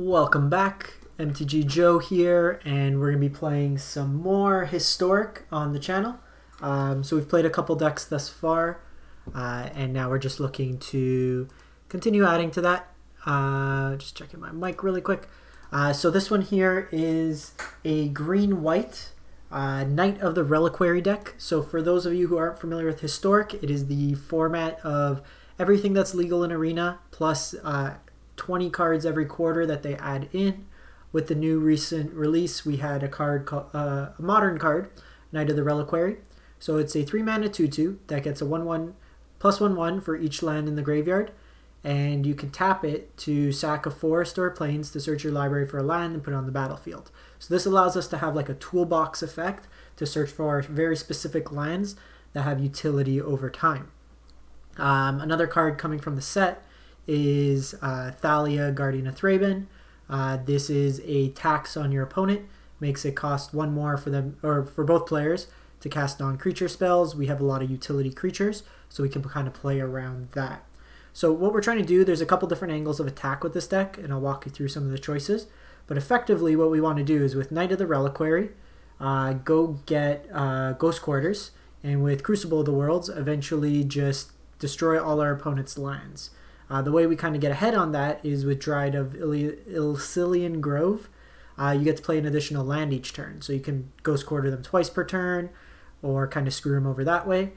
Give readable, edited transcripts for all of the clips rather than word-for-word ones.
Welcome back, MTG Joe here, and we're going to be playing some more Historic on the channel. So we've played a couple decks thus far, and now we're just looking to continue adding to that. Just checking my mic really quick. So this one here is a green-white Knight of the Reliquary deck. So for those of you who aren't familiar with Historic, it is the format of everything that's legal in Arena, plus 20 cards every quarter that they add in. With the new recent release, we had a card called a modern card, Knight of the Reliquary. So it's a 3-mana 2/2 that gets a 1/1 plus 1/1 for each land in the graveyard, and you can tap it to sack a forest or plains to search your library for a land and put it on the battlefield. So this allows us to have like a toolbox effect to search for very specific lands that have utility over time. Another card coming from the set is Thalia, Guardian of Thraben. This is a tax on your opponent, makes it cost 1 more for them, or for both players, to cast non-creature spells. We have a lot of utility creatures, so we can kind of play around that. So what we're trying to do, there's a couple different angles of attack with this deck, and I'll walk you through some of the choices. But effectively what we want to do is with Knight of the Reliquary, go get Ghost Quarters, and with Crucible of the Worlds, eventually just destroy all our opponent's lands. The way we kind of get ahead on that is with Dryad of Ilysian Grove. You get to play an additional land each turn, so you can Ghost Quarter them twice per turn, or kind of screw them over that way.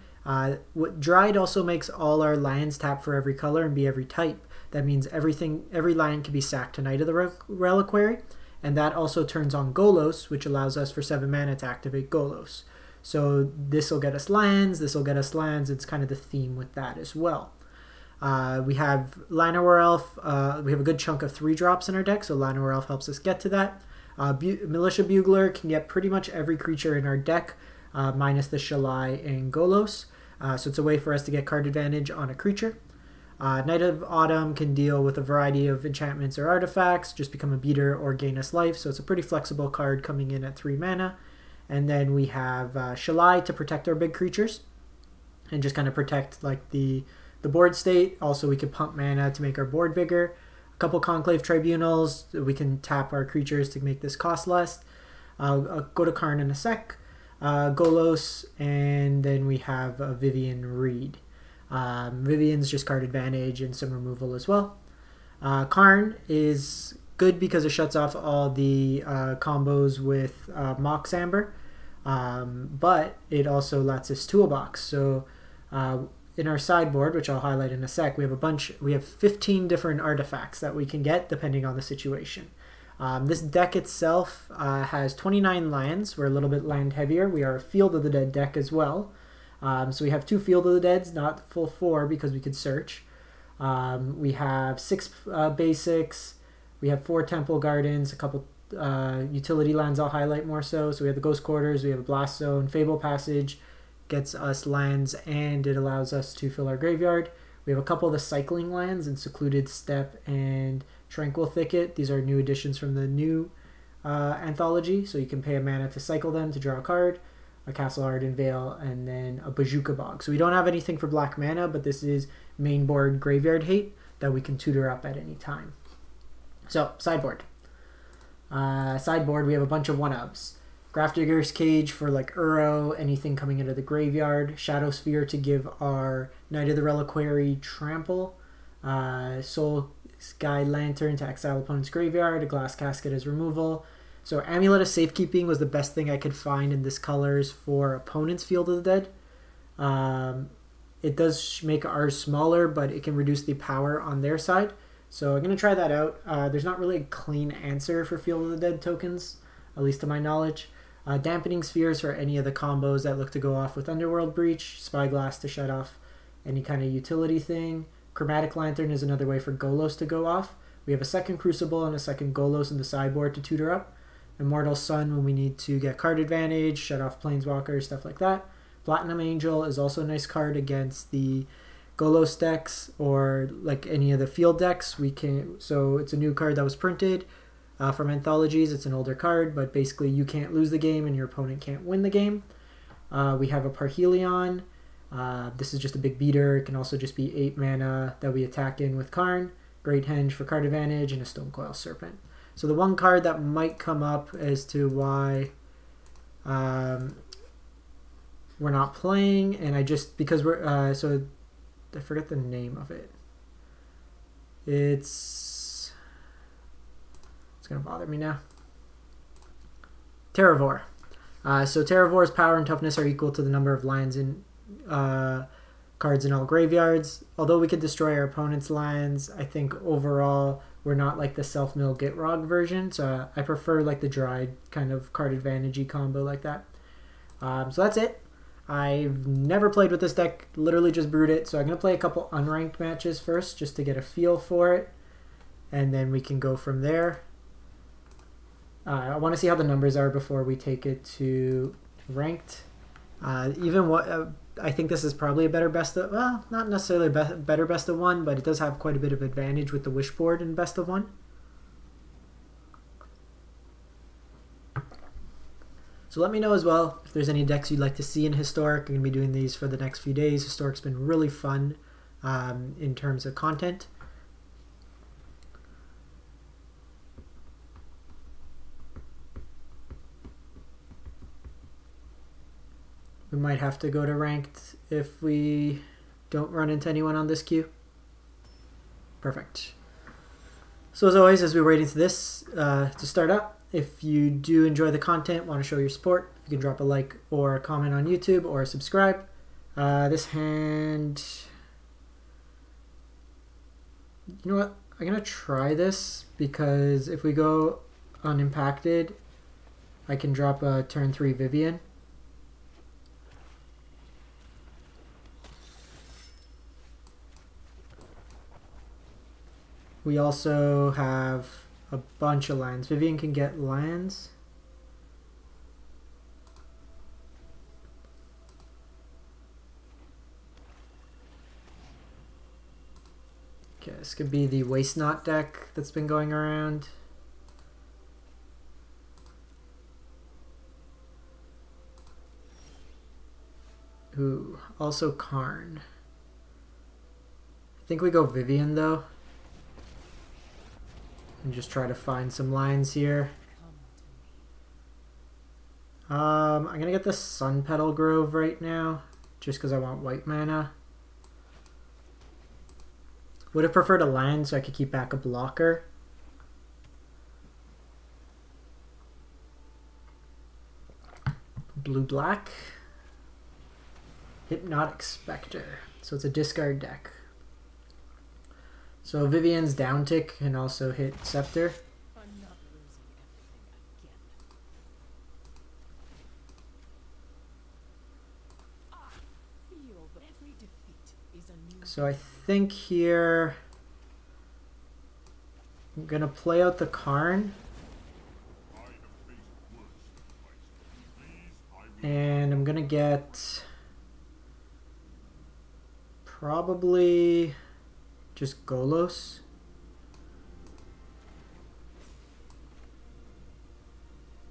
Dryad also makes all our lands tap for every color and be every type. That means every land can be sacked to Knight of the Reliquary, and that also turns on Golos, which allows us for 7 mana to activate Golos. So this will get us lands, this will get us lands. It's kind of the theme with that as well. We have Llanowar Elf. We have a good chunk of 3-drops in our deck, so Llanowar Elf helps us get to that. Militia Bugler can get pretty much every creature in our deck, minus the Shalai and Golos. So it's a way for us to get card advantage on a creature. Knight of Autumn can deal with a variety of enchantments or artifacts, just become a beater or gain us life, so it's a pretty flexible card coming in at 3 mana. And then we have Shalai to protect our big creatures, and just kind of protect like the board state. Also, we can pump mana to make our board bigger. A couple Conclave Tribunals, we can tap our creatures to make this cost less. I'll go to Karn in a sec. Golos, and then we have Vivien Reid. Vivien's just card advantage and some removal as well. Karn is good because it shuts off all the combos with Mox Amber, but it also lets us toolbox. So in our sideboard, which I'll highlight in a sec, we have 15 different artifacts that we can get depending on the situation. This deck itself has 29 lands. We're a little bit land heavier. We are a Field of the Dead deck as well. So we have 2 Field of the Deads, not full 4 because we could search. We have 6 basics. We have 4 Temple Gardens, a couple utility lands I'll highlight more so. So we have the Ghost Quarters, we have a Blast Zone, Fabled Passage, gets us lands, and it allows us to fill our graveyard. We have a couple of the cycling lands in Secluded Steppe and Tranquil Thicket. These are new additions from the new anthology, so you can pay a mana to cycle them to draw a card, a Castle Ardenvale, and then a Bojuka Bog. So we don't have anything for black mana, but this is main board graveyard hate that we can tutor up at any time. So, sideboard. Sideboard, we have a bunch of 1-ofs. Grafdigger's Cage for like Uro, anything coming into the graveyard. Shadow Sphere to give our Knight of the Reliquary trample. Soul Sky Lantern to exile opponent's graveyard. A Glass Casket as removal. So Amulet of Safekeeping was the best thing I could find in this colors for opponent's Field of the Dead. It does make ours smaller, but it can reduce the power on their side. So I'm going to try that out. There's not really a clean answer for Field of the Dead tokens, at least to my knowledge. Dampening Spheres for any of the combos that look to go off with Underworld Breach. Spyglass to shut off any kind of utility thing. Chromatic Lantern is another way for Golos to go off. We have a second Crucible and a second Golos in the sideboard to tutor up. Immortal Sun when we need to get card advantage, shut off Planeswalkers, stuff like that. Platinum Angel is also a nice card against the Golos decks or like any of the field decks. So it's a new card that was printed from anthologies. It's an older card, but basically you can't lose the game and your opponent can't win the game. We have a Parhelion. This is just a big beater. It can also just be 8 mana that we attack in with Karn. Great Henge for card advantage, and a Stonecoil Serpent. So the one card that might come up as to why we're not playing, and because we're so I forget the name of it. It's gonna bother me now. Terravor. So Terravor's power and toughness are equal to the number of lands in cards in all graveyards. Although we could destroy our opponent's lands, I think overall we're not like the self-mill Gitrog version, so I prefer like the Dryad kind of card advantage-y combo like that. So that's it. I've never played with this deck, literally just brewed it, so I'm going to play a couple unranked matches first just to get a feel for it, and then we can go from there. I want to see how the numbers are before we take it to ranked. I think this is probably a better best of, well, not necessarily a better best of one, but it does have quite a bit of advantage with the Wishboard in best of one. So let me know as well if there's any decks you'd like to see in Historic. I'm going to be doing these for the next few days. Historic's been really fun in terms of content. We might have to go to ranked if we don't run into anyone on this queue. Perfect. So as always, as we're waiting for this to start up, if you do enjoy the content, want to show your support, you can drop a like or a comment on YouTube or subscribe. This hand, you know what? I'm going to try this because if we go unimpacted, I can drop a turn 3 Vivien. We also have a bunch of lands. Vivien can get lands. Okay, this could be the Waste Not deck that's been going around. Ooh, also Karn. I think we go Vivien though. And just try to find some lines here. I'm gonna get the Sunpetal Grove right now, just because I want white mana. Would have preferred a land so I could keep back a blocker. Blue-black. Hypnotic Spectre. So it's a discard deck. So Vivien's down tick can also hit Scepter. So I think here I'm gonna play out the Karn. And I'm gonna get probably just Golos.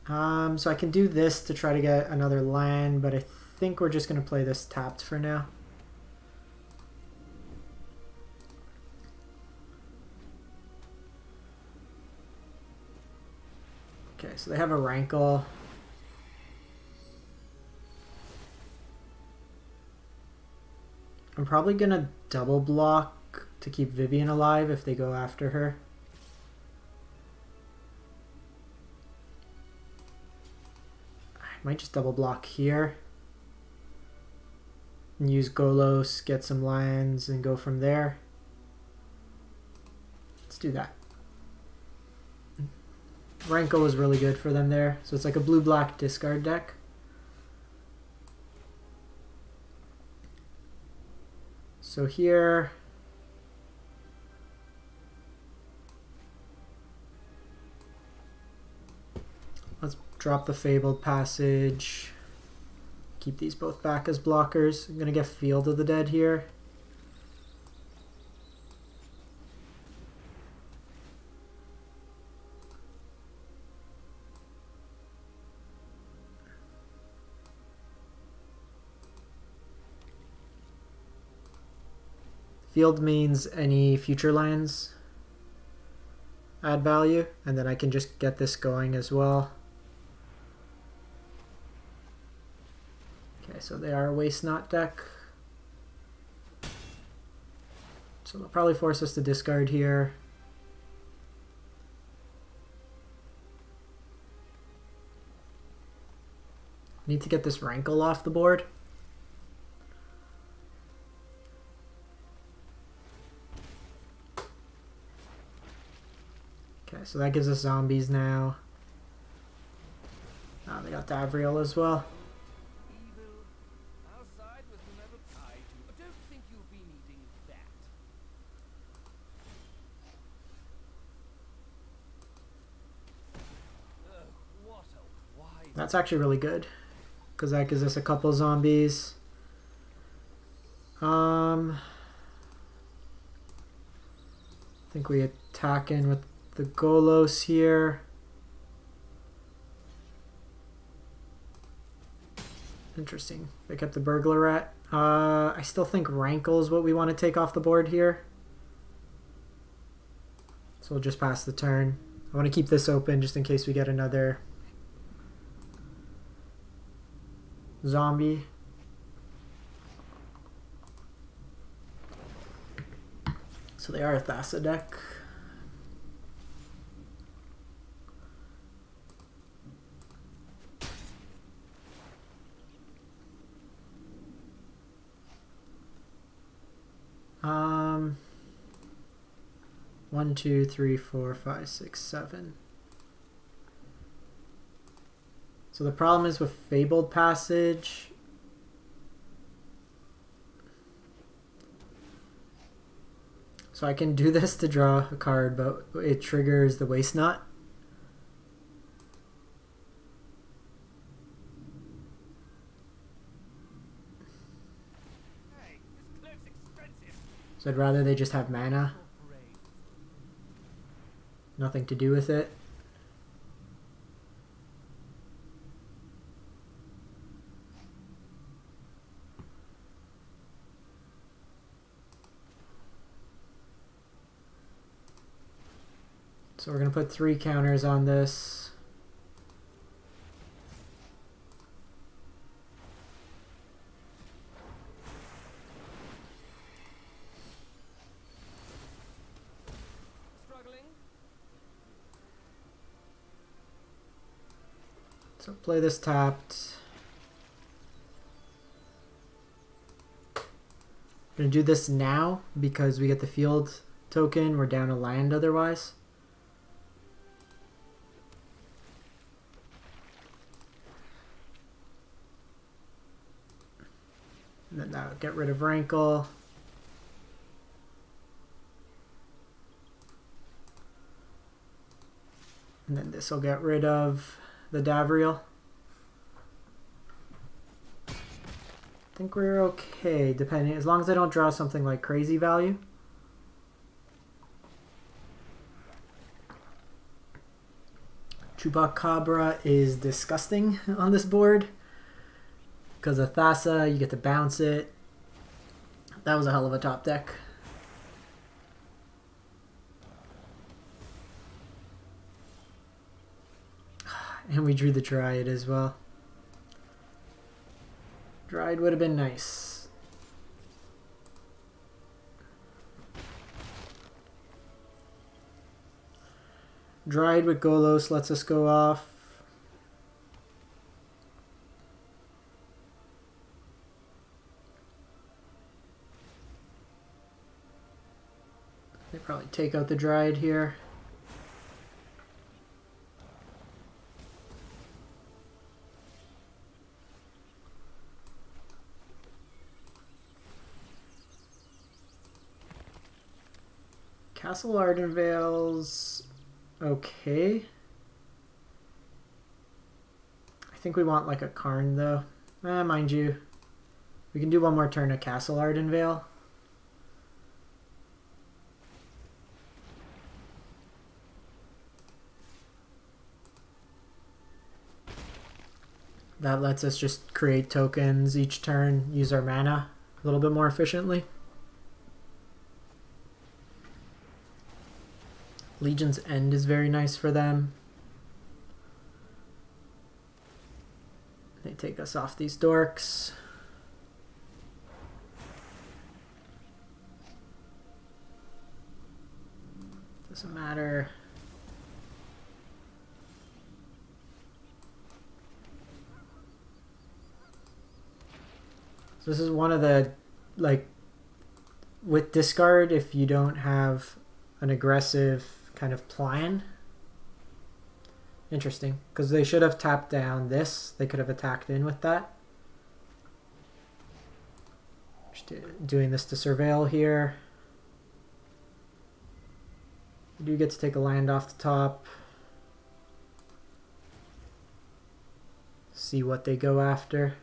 So I can do this to try to get another land, but I think we're just going to play this tapped for now. Okay, so they have a Rankle. I'm probably going to double block to keep Vivien alive if they go after her. I might just double block here and use Golos, get some lands, and go from there. Let's do that. Rankle was really good for them there. So it's like a blue-black discard deck. So here, let's drop the Fabled Passage. Keep these both back as blockers. I'm going to get Field of the Dead here. Field means any future lands. add value, and then I can just get this going as well. Okay, so they are a Waste Not deck. So they'll probably force us to discard here. Need to get this Rankle off the board. Okay, so that gives us zombies now. Oh, they got Davriel as well. That's actually really good, because that gives us a couple zombies. I think we attack in with the Golos here. Interesting. They kept the Burglarette. I still think Rankle is what we want to take off the board here. So we'll just pass the turn. I want to keep this open just in case we get another zombie. So they are a Thassa deck. One, two, three, four, five, six, seven. So the problem is with Fabled Passage. So I can do this to draw a card, but it triggers the Waste Not. So I'd rather they just have mana. Nothing to do with it. So we're going to put 3 counters on this. So play this tapped. I'm going to do this now because we get the field token. We're down a land otherwise. And then that'll get rid of Rankle. And then this will get rid of the Davriel. I think we're okay, depending, as long as I don't draw something like crazy value. Chupacabra is disgusting on this board. Because of Thassa, you get to bounce it. That was a hell of a top deck. And we drew the Dryad as well. Dryad would have been nice. Dryad with Golos lets us go off. They probably take out the Dryad here. Castle Ardenvale's okay. I think we want like a Karn though. Mind you, we can do one more turn at Castle Ardenvale. That lets us just create tokens each turn, use our mana a little bit more efficiently. Legion's End is very nice for them. They take us off these dorks. Doesn't matter. So this is one of the, like, with discard, if you don't have an aggressive kind of plan. Interesting, because they should have tapped down this. They could have attacked in with that. Just doing this to surveil here. You do get to take a land off the top. See what they go after.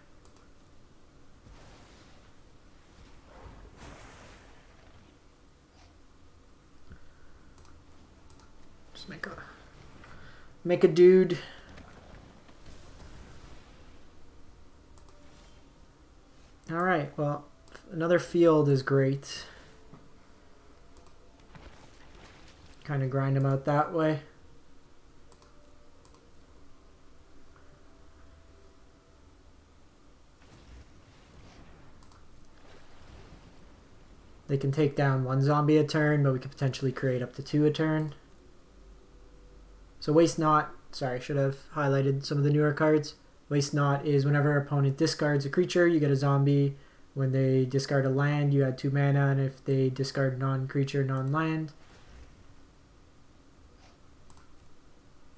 Just make a dude. All right, well, another field is great. Kind of grind them out that way. They can take down one zombie a turn, but we could potentially create up to 2 a turn. So Waste Not, sorry, should have highlighted some of the newer cards. Waste Not is whenever opponent discards a creature, you get a zombie. When they discard a land, you add 2 mana, and if they discard non-creature, non-land,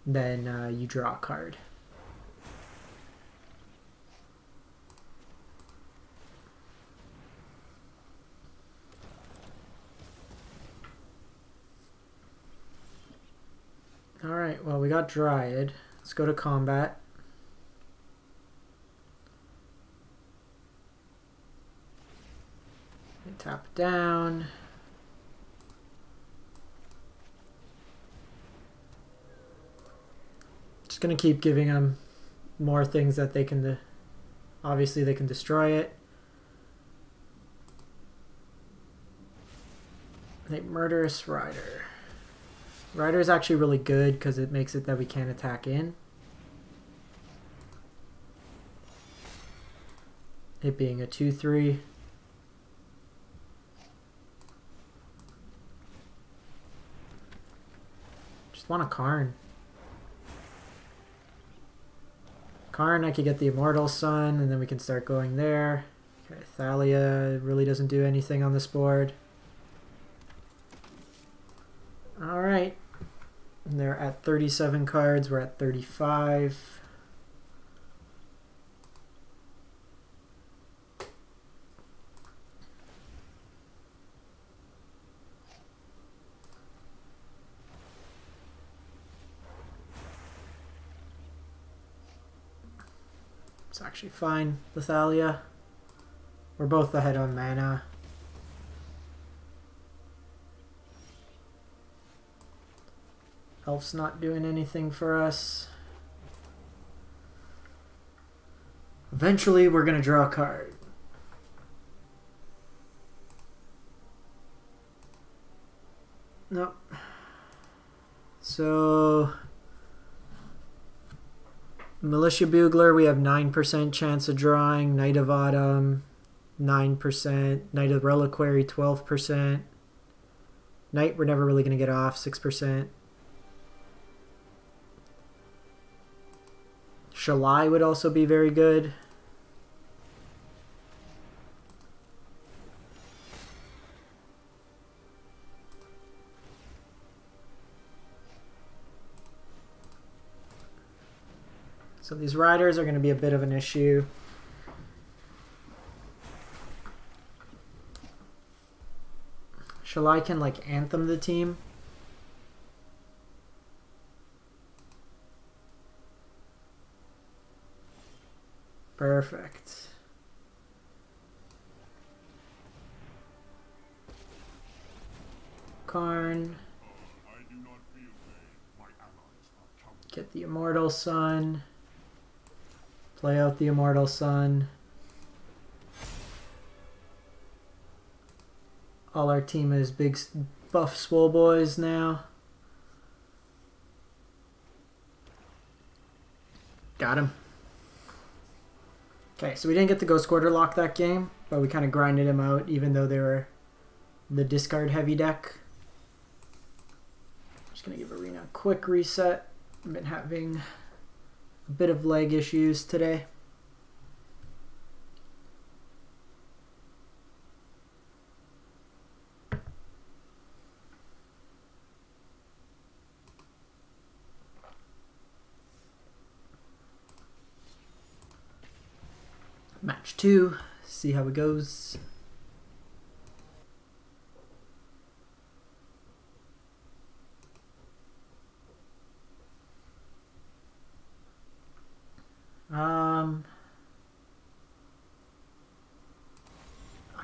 then you draw a card. Alright, well, we got Dryad. Let's go to combat. Tap down. Just gonna keep giving them more things that they can obviously they can destroy it. A Murderous Rider. Rider is actually really good because it makes it that we can't attack in. It being a 2/3. Just want a Karn. Karn, I could get the Immortal Sun, and then we can start going there. Okay, Thalia really doesn't do anything on this board. Alright. They're at 37 cards, we're at 35. It's actually fine, the Thalia. We're both ahead on mana. Elf's not doing anything for us. Eventually, we're going to draw a card. Nope. So, Militia Bugler, we have 9% chance of drawing. Knight of Autumn, 9%. Knight of Reliquary, 12%. Knight, we're never really going to get off, 6%. Shalai would also be very good. So these riders are going to be a bit of an issue. Shalai can like anthem the team. Perfect. Karn. Get the Immortal Sun. Play out the Immortal Sun. All our team is big buff swole boys now. Got him. Okay, so we didn't get the Ghost Quarter lock that game, but we kind of grinded him out even though they were the discard heavy deck. Just going to give Arena a quick reset. I've been having a bit of lag issues today. Match 2, see how it goes.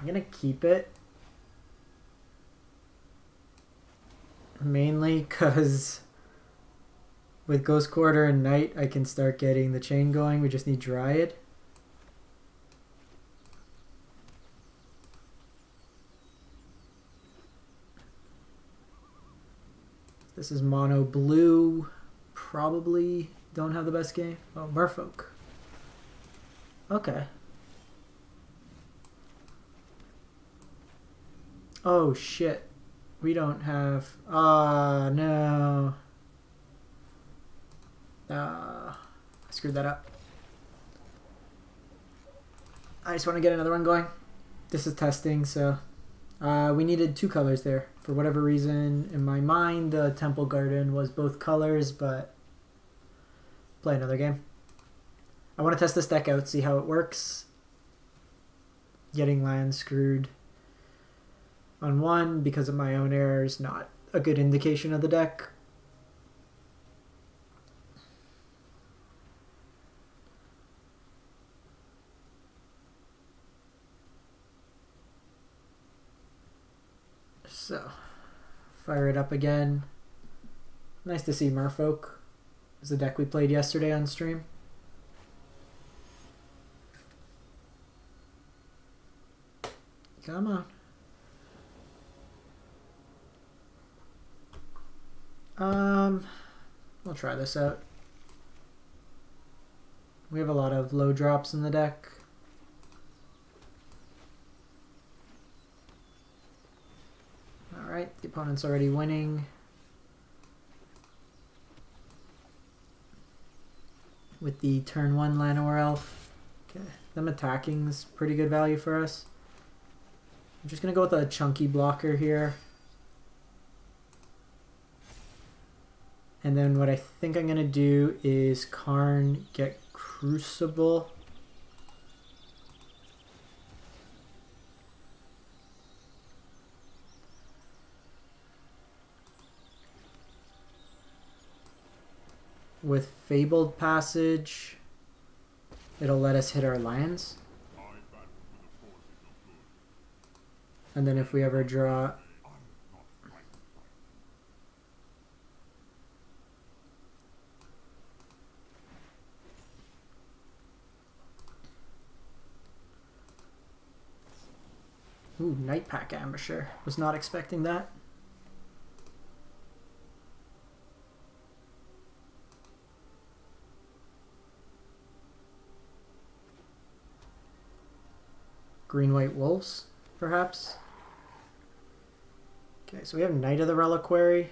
I'm gonna keep it mainly because with Ghost Quarter and Knight I can start getting the chain going. We just need Dryad. This is mono blue. Probably don't have the best game. Oh, Merfolk. Okay. Oh shit. We don't have... no. I screwed that up. I just want to get another one going. This is testing, so... we needed 2 colors there. For whatever reason, in my mind, the Temple Garden was both colors, but... Play another game. I want to test this deck out, see how it works. Getting land screwed on 1 because of my own errors, not a good indication of the deck. So, fire it up again. Nice to see Merfolk. It's the deck we played yesterday on stream. Come on. We'll try this out. We have a lot of low drops in the deck. Alright, the opponent's already winning. With the turn 1 Llanowar Elf. Okay, them attacking is pretty good value for us. I'm just going to go with a chunky blocker here. And then what I think I'm going to do is Karn, get Crucible. With Fabled Passage, it'll let us hit our lands. And then if we ever draw... Ooh, Night Pack Ambusher. Was not expecting that. Green-White Wolves, perhaps. Okay, so we have Knight of the Reliquary.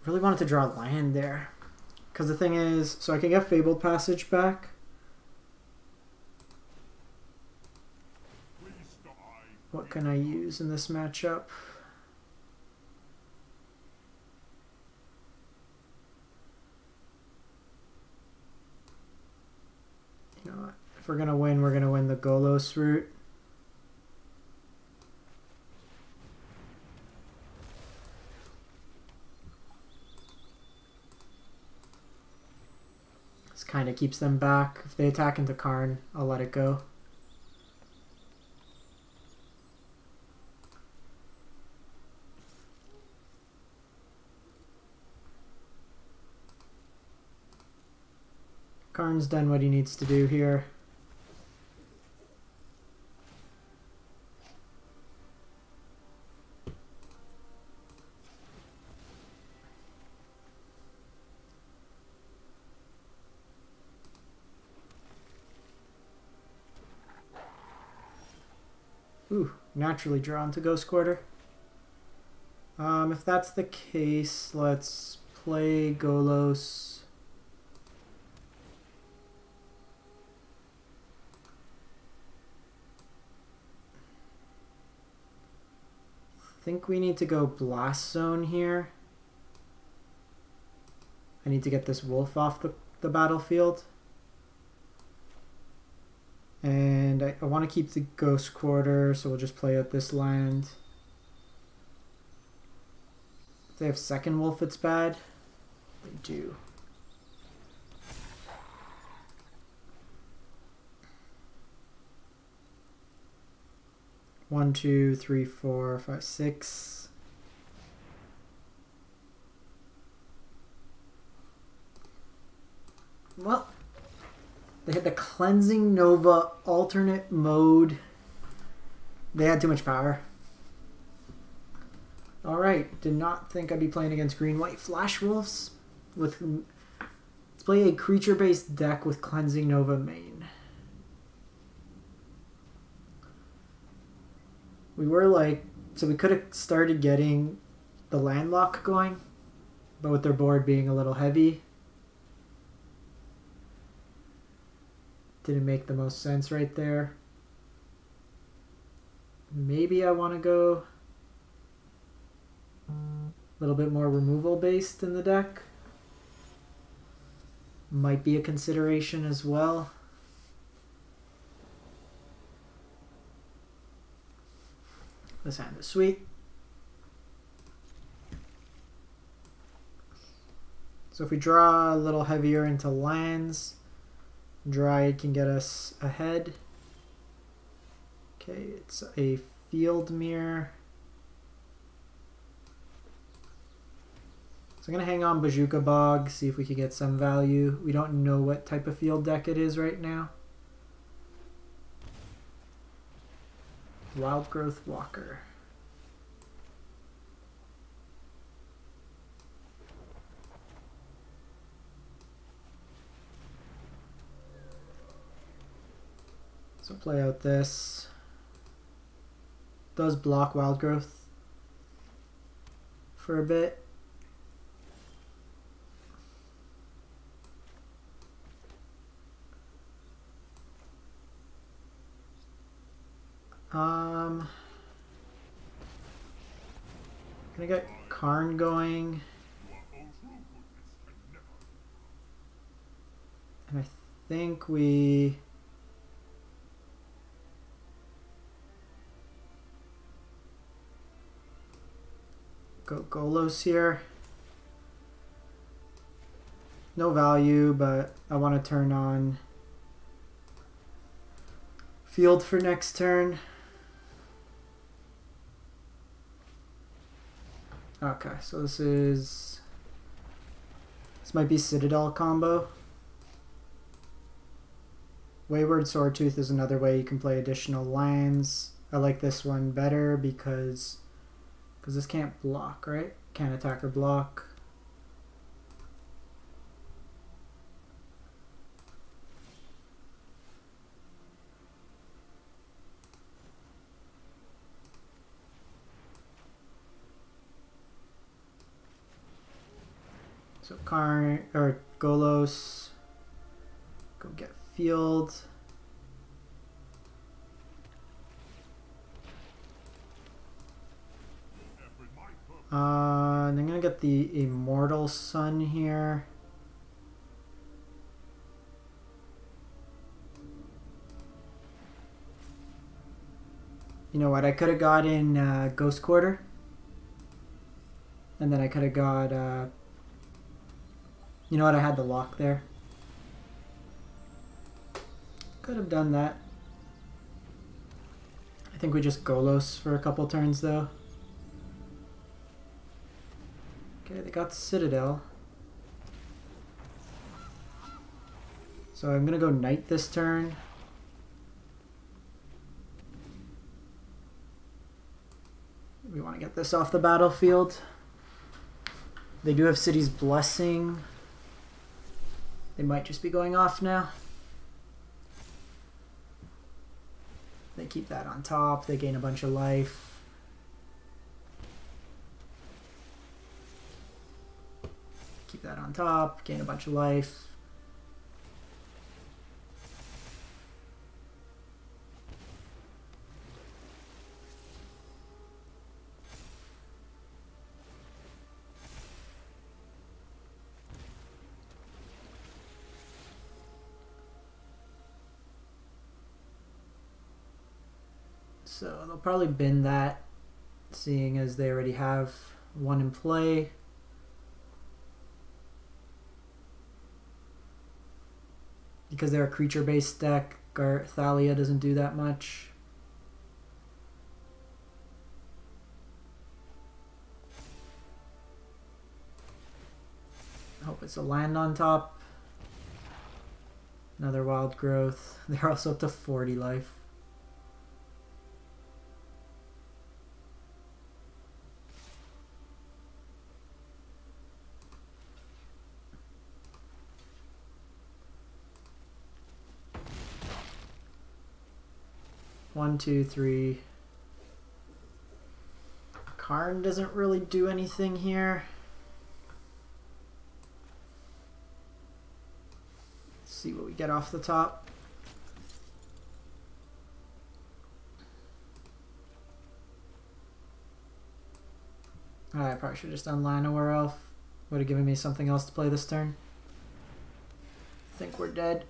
Really wanted to draw land there. Because the thing is, so I can get Fabled Passage back. What can I use in this matchup? You know what? If we're gonna win the Golos route. This kind of keeps them back. If they attack into Karn, I'll let it go. Karn's done what he needs to do here. Ooh, naturally drawn to Ghost Quarter. If that's the case, let's play Golos. I think we need to go Blast Zone here. I need to get this wolf off the battlefield. And I want to keep the Ghost Quarter, so we'll just play out this land. If they have second wolf, it's bad. They do. One, two, three, four, five, six. Well, they had the Cleansing Nova alternate mode. They had too much power. Alright, did not think I'd be playing against green-white Flash Wolves. Let's play a creature-based deck with Cleansing Nova main. We were like, so we could have started getting the landlock going, but with their board being a little heavy, didn't make the most sense right there. Maybe I want to go a little bit more removal based in the deck. Might be a consideration as well. This hand is sweet. So if we draw a little heavier into lands, Dryad can get us ahead. Okay, it's a field mirror. So I'm going to hang on Bojuka Bog, see if we can get some value. We don't know what type of field deck it is right now. Wild Growth Walker. So play out this. Does block Wild Growth for a bit. Gonna get Karn going. And I think we go Golos here. No value, but I want to turn on field for next turn. Okay, so this might be Citadel combo. Wayward Swordtooth is another way you can play additional lands. I like this one better because this can't block, right? Can't attack or block. So Karn or Golos, go get field. And I'm gonna get the Immortal Sun here. You know what? I could have got in Ghost Quarter, and then I could have got. You know what? I had the lock there. Could have done that. I think we just Golos for a couple turns though. Okay, they got Citadel. So I'm gonna go Knight this turn. We want to get this off the battlefield. They do have City's Blessing. They might just be going off now. They keep that on top. They gain a bunch of life. Keep that on top. Gain a bunch of life. So they'll probably bin that, seeing as they already have one in play. Because they're a creature-based deck, Thalia doesn't do that much. I hope it's a land on top. Another wild growth. They're also up to 40 life. One, two, three. Karn doesn't really do anything here. Let's see what we get off the top. I probably should have just done Llanowar Elf. Would have given me something else to play this turn. I think we're dead.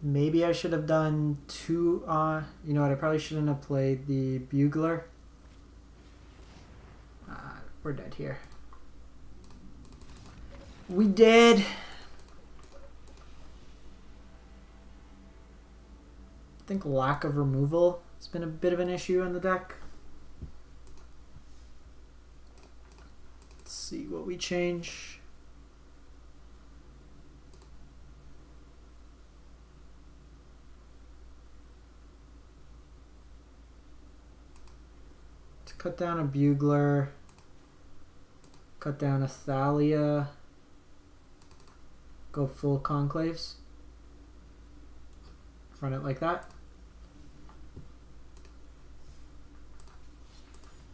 Maybe I should have done two, you know what, I probably shouldn't have played the Bugler. We're dead here. We did! I think lack of removal has been a bit of an issue in the deck. Let's see what we change. Cut down a Bugler, cut down a Thalia, go full Conclaves, run it like that,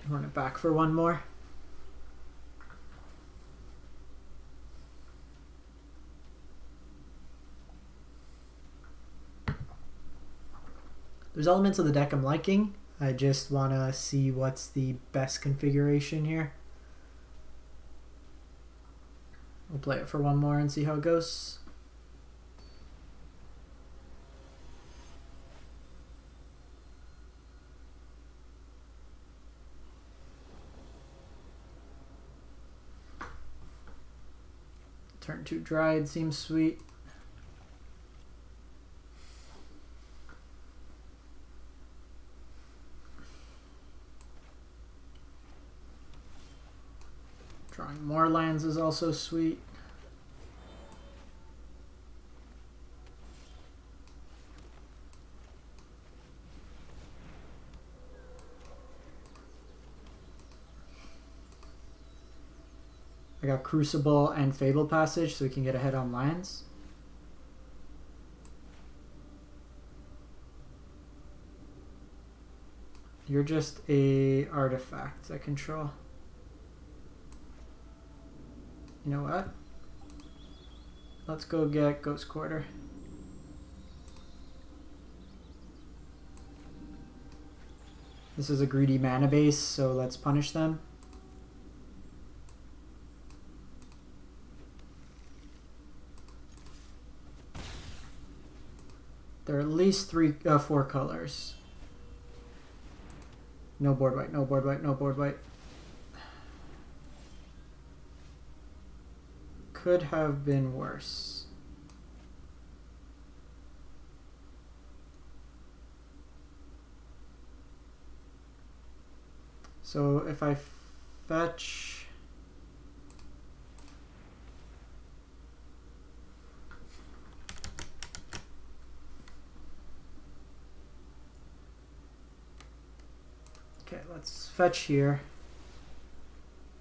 run it back for one more. There's elements of the deck I'm liking. I just want to see what's the best configuration here. We'll play it for one more and see how it goes. Turn 2 Dryad seems sweet. Drawing more lands is also sweet. I got Crucible and Fabled Passage, so we can get ahead on lands. You're just a artifact I control. You know what? Let's go get Ghost Quarter. This is a greedy mana base, so let's punish them. There are at least 4 colors. No board wipe, no board wipe, no board wipe. Could have been worse. So if I fetch Okay, let's fetch here.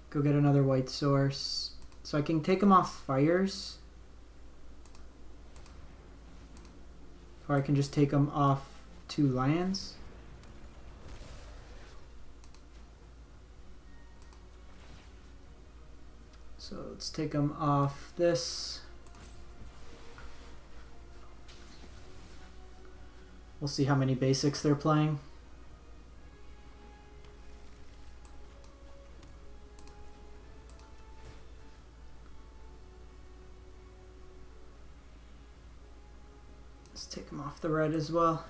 Go get another white source. So I can take them off fires. Or I can just take them off 2 lands. So let's take them off this. We'll see how many basics they're playing. Let's take them off the red as well.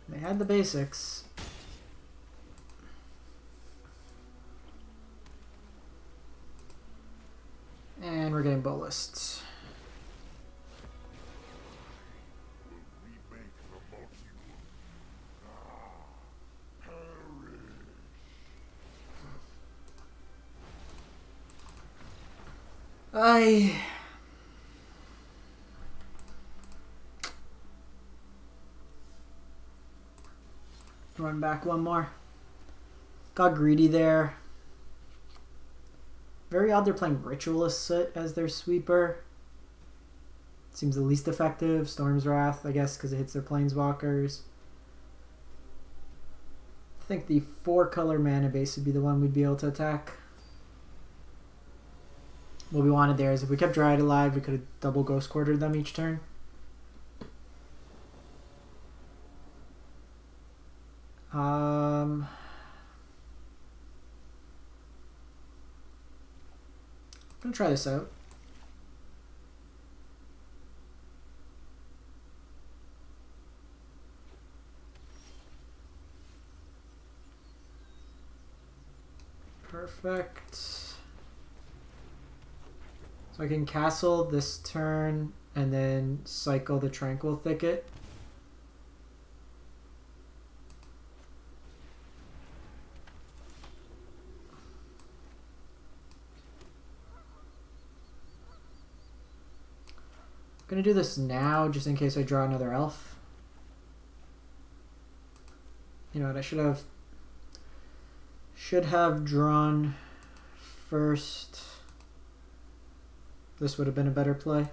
They had the basics. And we're getting bolused. Run back one more. Got greedy there. Very odd they're playing Ritualist Soot as their sweeper. Seems the least effective. Storm's Wrath, I guess, because it hits their planeswalkers. I think the 4-color mana base would be the one we'd be able to attack. What we wanted there is if we kept Dryad alive, we could have double Ghost Quartered them each turn. I'm gonna try this out. Perfect. So I can castle this turn and then cycle the Tranquil Thicket. I'm gonna do this now just in case I draw another elf. You know what, I should have drawn first. This would have been a better play.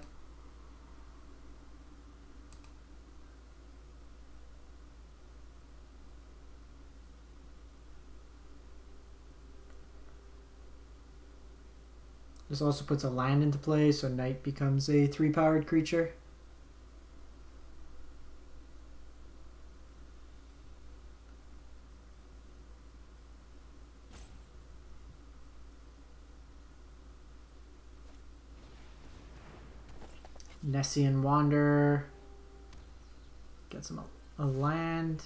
This also puts a land into play, so Knight becomes a 3-powered creature. Nessian Wanderer gets him a land.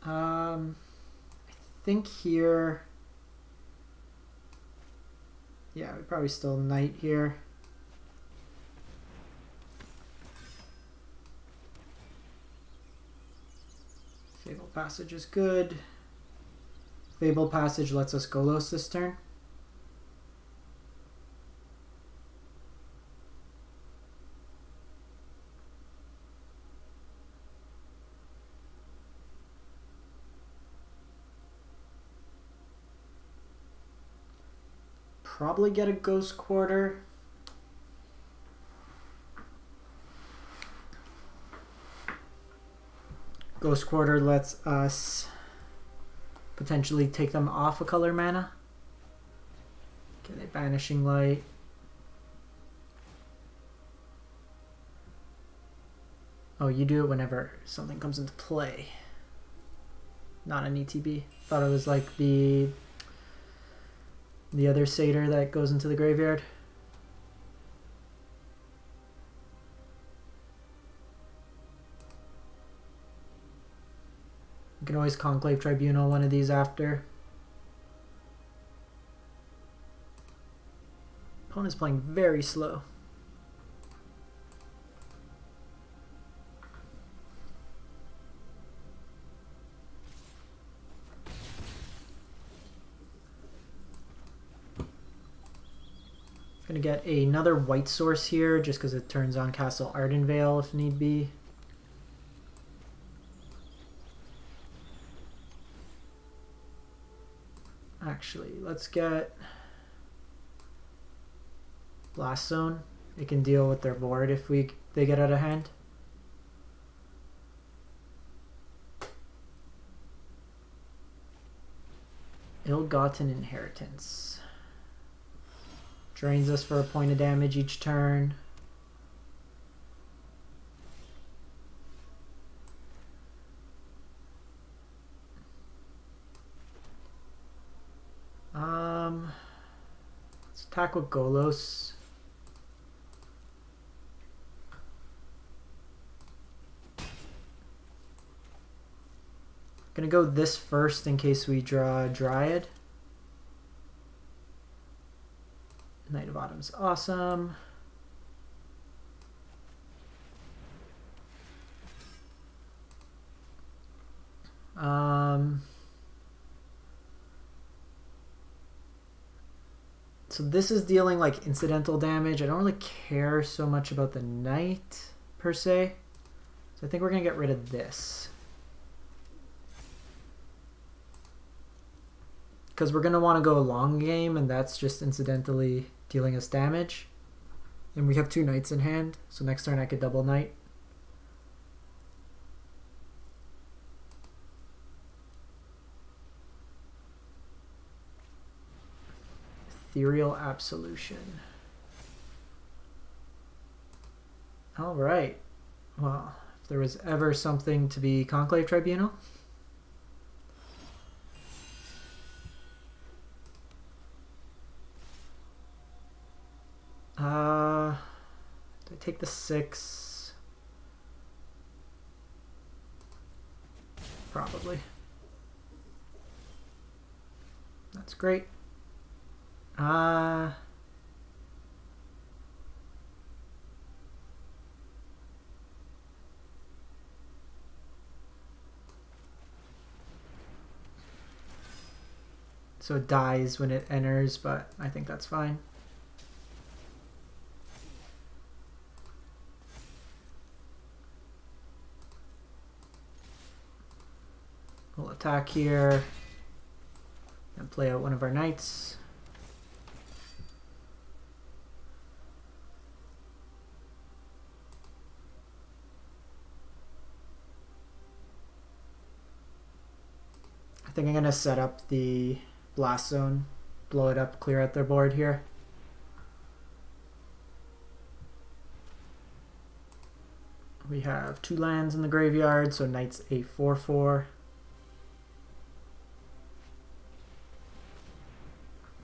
I think here, yeah, we probably still Knight here. Fabled Passage is good. Fabled Passage lets us Golos this turn. Probably get a Ghost Quarter. Ghost Quarter lets us potentially take them off a color mana. Get a Banishing Light. Oh, you do it whenever something comes into play. Not an ETB. Thought it was like the other satyr that goes into the graveyard. You can always Conclave Tribunal one of these after. Opponent's playing very slow. Gonna get another white source here just because it turns on Castle Ardenvale if need be. Actually, let's get Blast Zone. It can deal with their board if they get out of hand. Ill-Gotten Inheritance. Drains us for a point of damage each turn. Let's attack with Golos. Gonna go this first in case we draw Dryad. Knight of Autumn's awesome. So this is dealing like incidental damage. I don't really care so much about the knight per se. So I think we're gonna get rid of this. Because we're gonna want to go a long game and that's just incidentally dealing us damage. And we have 2 knights in hand, so next turn I could double knight. Ethereal Absolution. Alright. Well, if there was ever something to be Conclave Tribunal. Do I take the 6? Probably. That's great. So it dies when it enters, but I think that's fine. We'll attack here and play out one of our knights. I think I'm going to set up the Blast Zone, blow it up, clear out their board here. We have 2 lands in the graveyard, so knight's a 4/4.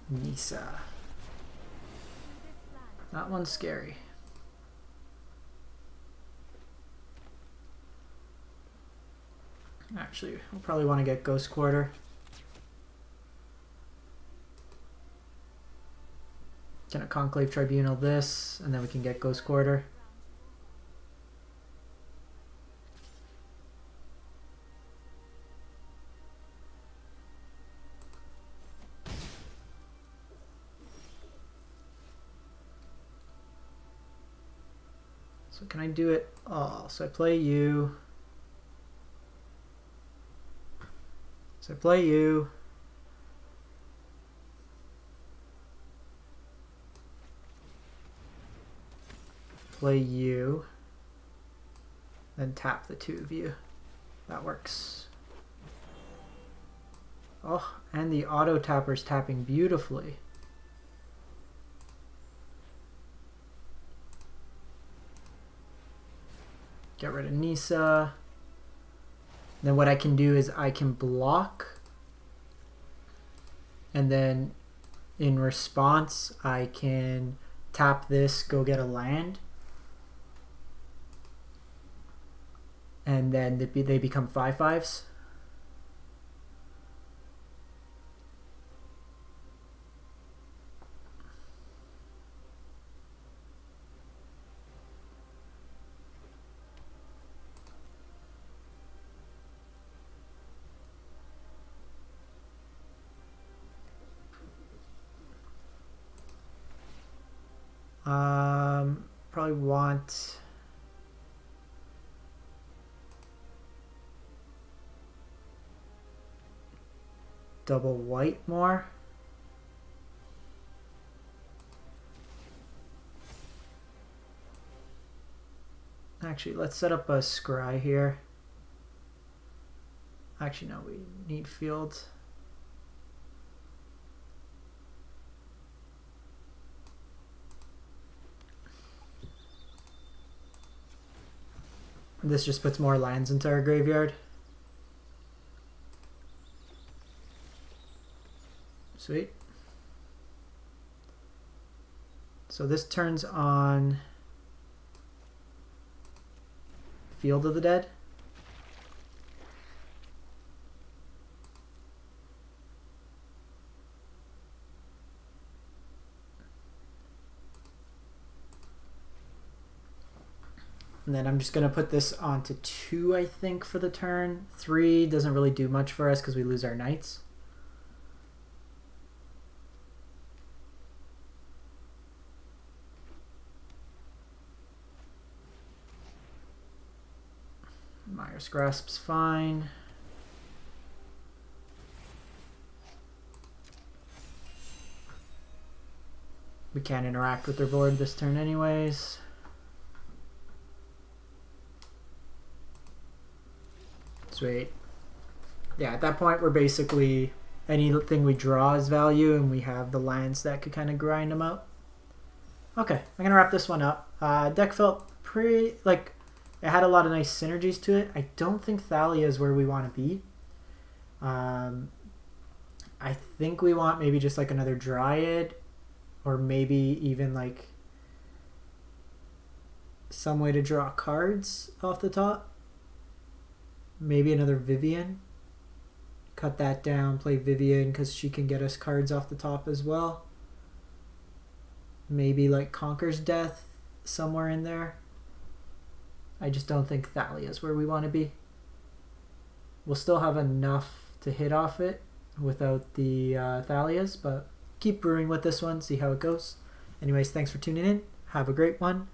Nisa. That one's scary. Actually, we'll probably want to get Ghost Quarter. Gonna Conclave Tribunal this, and then we can get Ghost Quarter. So can I do it all? So I play you. So I play you. Play you. Then tap the 2 of you. That works. Oh, and the auto tapper's tapping beautifully. Get rid of Nisa. Then what I can do is I can block. And then in response, I can tap this, go get a land. And then they become 5/5s. Probably want double white more. Actually, let's set up a scry here. Actually, no, we need field. This just puts more lands into our graveyard. Sweet. So this turns on Field of the Dead. And then I'm just going to put this onto 2, I think, for the turn. 3 doesn't really do much for us because we lose our knights. Myers Grasp's fine. We can't interact with their board this turn anyways. Sweet. Yeah, at that point we're basically, anything we draw is value and we have the lands that could kind of grind them out. Okay, I'm gonna wrap this one up. Deck felt pretty, like, it had a lot of nice synergies to it. I don't think Thalia is where we want to be. I think we want maybe just like another Dryad, or maybe even like some way to draw cards off the top. Maybe another Vivien. Cut that down, play Vivien because she can get us cards off the top as well. Maybe like Conquer's Death somewhere in there. I just don't think Thalia is where we want to be. We'll still have enough to hit off it without the Thalias, but keep brewing with this one, see how it goes. Anyways, thanks for tuning in. Have a great one.